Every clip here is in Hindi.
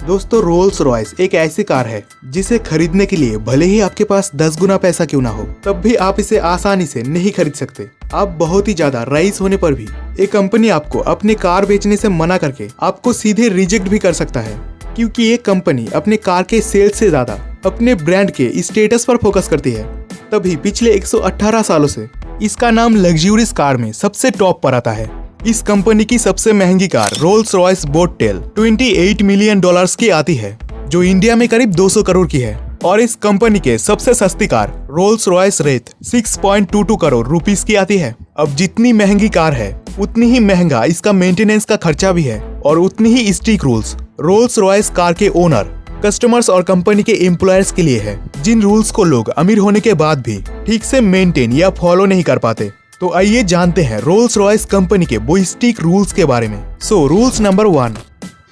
दोस्तों रोल्स रॉयस एक ऐसी कार है जिसे खरीदने के लिए भले ही आपके पास 10 गुना पैसा क्यों ना हो, तब भी आप इसे आसानी से नहीं खरीद सकते। आप बहुत ही ज्यादा रईस होने पर भी एक कंपनी आपको अपनी कार बेचने से मना करके आपको सीधे रिजेक्ट भी कर सकता है, क्योंकि ये कंपनी अपने कार के सेल्स से ज्यादा अपने ब्रांड के स्टेटस पर फोकस करती है। तभी पिछले 118 सालों से इसका नाम लग्जूरियस कार में सबसे टॉप पर आता है। इस कंपनी की सबसे महंगी car Rolls Royce boat tail $28 million की आती है, जो इंडिया में करीब 200 करोड़ की है। और इस कंपनी के सबसे सस्ती car Rolls Royce Wraith 6.22 crore rupees की आती है। अब जितनी महंगी कार है उतनी ही महंगा इसका मेंटेनेंस का खर्चा भी है और उतनी ही strict rules Rolls Royce car के ओनर, कस्टमर्स और कंपनी के एम्प्लॉयर्स के लिए है, जिन रूल्स को लोग अमीर होने के बाद भी ठीक से मेंटेन या फॉलो नहीं कर पाते। तो आइए जानते हैं रोल्स रॉयस कंपनी के वो स्ट्रिक्ट रूल्स के बारे में। Rules number 1।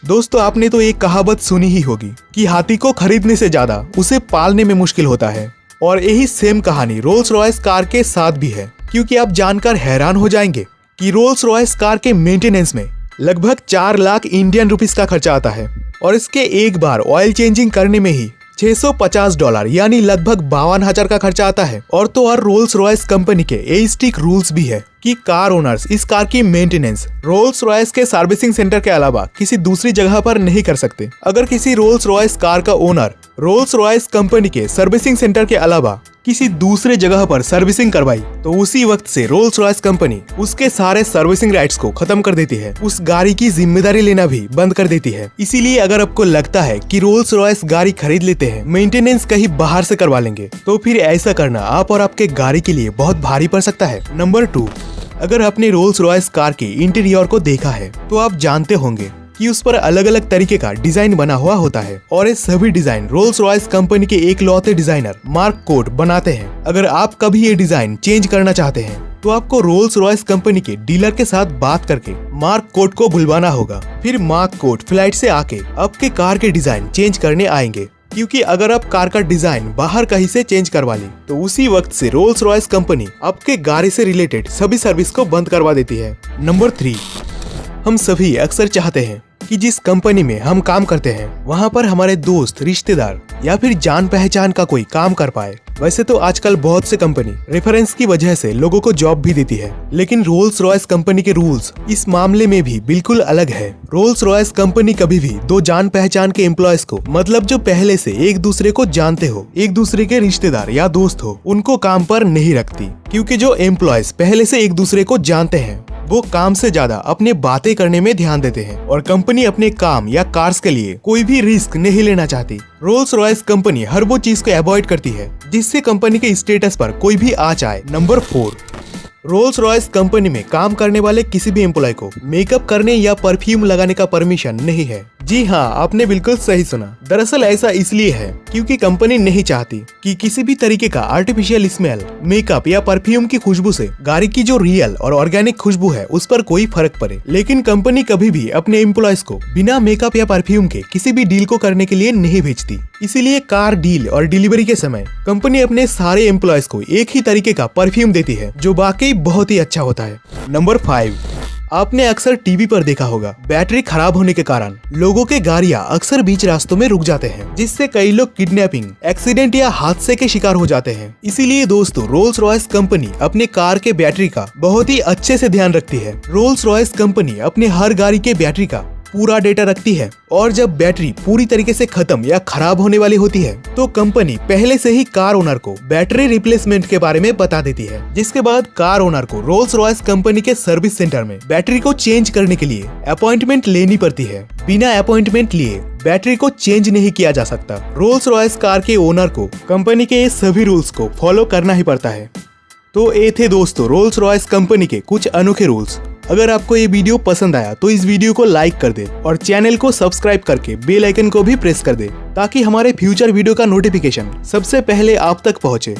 दोस्तों आपने तो एक कहावत सुनी ही होगी कि हाथी को खरीदने से ज्यादा उसे पालने में मुश्किल होता है, और यही सेम कहानी रोल्स रॉयस कार के साथ भी है, क्योंकि आप जानकर हैरान हो जाएंगे कि रोल्स रॉयस कार के मेंटेनेंस में लगभग 4 लाख इंडियन रुपीस का खर्चा आता है, और इसके एक बार ऑयल चेंजिंग करने में ही $650 यानी लगभग 52,000 का खर्चा आता है। और तो और रोल्स रॉयस कंपनी के ये स्ट्रिक्ट रूल्स भी है कि कार ओनर्स इस कार की मेंटेनेंस रोल्स रॉयस के सर्विसिंग सेंटर के अलावा किसी दूसरी जगह पर नहीं कर सकते। अगर किसी रोल्स रॉयस कार का ओनर रोल्स रॉयस कंपनी के सर्विसिंग सेंटर के अलावा किसी दूसरे जगह पर सर्विसिंग करवाई तो उसी वक्त से रोल्स रॉयस कंपनी उसके सारे सर्विसिंग राइट्स को खत्म कर देती है, उस गाड़ी की जिम्मेदारी लेना भी बंद कर देती है। इसीलिए अगर आपको लगता है कि रोल्स रॉयस गाड़ी खरीद लेते हैं, मेंटेनेंस कहीं बाहर से करवा लेंगे, तो फिर ऐसा करना आप और आपके गाड़ी के लिए बहुत भारी पड़ सकता है। नंबर 2। अगर आपने रोल्स रॉयस कार के इंटीरियर को देखा है तो आप जानते होंगे कि उस पर अलग अलग तरीके का डिजाइन बना हुआ होता है, और ये सभी डिजाइन रोल्स रॉयस कंपनी के एकलौते डिजाइनर मार्क कोट बनाते हैं। अगर आप कभी ये डिजाइन चेंज करना चाहते हैं तो आपको रोल्स रॉयस कंपनी के डीलर के साथ बात करके मार्क कोट को बुलवाना होगा। फिर मार्क कोट फ्लाइट से आके आपके कार के डिजाइन चेंज करने आएंगे, क्योंकि अगर आप कार का डिजाइन बाहर कहीं से चेंज करवा ली तो उसी वक्त से रोल्स रॉयस कंपनी आपके गाड़ी से रिलेटेड सभी सर्विस को बंद करवा देती है। नंबर 3। हम सभी अक्सर चाहते हैं कि जिस कंपनी में हम काम करते हैं वहाँ पर हमारे दोस्त, रिश्तेदार या फिर जान पहचान का कोई काम कर पाए। वैसे तो आजकल बहुत से कंपनी रेफरेंस की वजह से लोगों को जॉब भी देती है, लेकिन रोल्स रॉयस कंपनी के रूल्स इस मामले में भी बिल्कुल अलग है। रोल्स रॉयस कंपनी कभी भी 2 जान पहचान के एम्प्लॉयज को, मतलब जो पहले से एक दूसरे को जानते हो, एक दूसरे के रिश्तेदार या दोस्त हो, उनको काम पर नहीं रखती। क्योंकि जो एम्प्लॉयज पहले से एक दूसरे को जानते हैं वो काम से ज्यादा अपने बातें करने में ध्यान देते हैं, और कंपनी अपने काम या कार्स के लिए कोई भी रिस्क नहीं लेना चाहती। रोल्स रॉयस कंपनी हर वो चीज को अवॉइड करती है जिससे कंपनी के स्टेटस पर कोई भी आँच आए। नंबर 4। रोल्स रॉयस कंपनी में काम करने वाले किसी भी एम्प्लॉय को मेकअप करने या परफ्यूम लगाने का परमिशन नहीं है। जी हाँ, आपने बिल्कुल सही सुना। दरअसल ऐसा इसलिए है क्योंकि कंपनी नहीं चाहती कि किसी भी तरीके का आर्टिफिशियल स्मेल, मेकअप या परफ्यूम की खुशबू से गाड़ी की जो रियल और ऑर्गेनिक खुशबू है उस पर कोई फर्क पड़े। लेकिन कंपनी कभी भी अपने एम्प्लॉयज को बिना मेकअप या परफ्यूम के किसी भी डील को करने के लिए नहीं भेजती। इसीलिए कार डील और डिलीवरी के समय कंपनी अपने सारे एम्प्लॉयज को एक ही तरीके का परफ्यूम देती है, जो वाकई बहुत ही अच्छा होता है। नंबर 5। आपने अक्सर टीवी पर देखा होगा, बैटरी खराब होने के कारण लोगों के गाड़ियां अक्सर बीच रास्तों में रुक जाते हैं, जिससे कई लोग किडनैपिंग, एक्सीडेंट या हादसे के शिकार हो जाते हैं। इसीलिए दोस्तों रोल्स रॉयस कंपनी अपने कार के बैटरी का बहुत ही अच्छे से ध्यान रखती है। रोल्स रॉयस कंपनी अपने हर गाड़ी के बैटरी का पूरा डेटा रखती है, और जब बैटरी पूरी तरीके से खत्म या खराब होने वाली होती है तो कंपनी पहले से ही कार ओनर को बैटरी रिप्लेसमेंट के बारे में बता देती है, जिसके बाद कार ओनर को रोल्स रॉयस कंपनी के सर्विस सेंटर में बैटरी को चेंज करने के लिए अपॉइंटमेंट लेनी पड़ती है। बिना अपॉइंटमेंट लिए बैटरी को चेंज नहीं किया जा सकता। रोल्स रॉयस कार के ओनर को कंपनी के सभी रूल्स को फॉलो करना ही पड़ता है। तो ये थे दोस्तों रोल्स रॉयस कंपनी के कुछ अनोखे रूल्स। अगर आपको ये वीडियो पसंद आया तो इस वीडियो को लाइक कर दे और चैनल को सब्सक्राइब करके बेल आइकन को भी प्रेस कर दे, ताकि हमारे फ्यूचर वीडियो का नोटिफिकेशन सबसे पहले आप तक पहुंचे।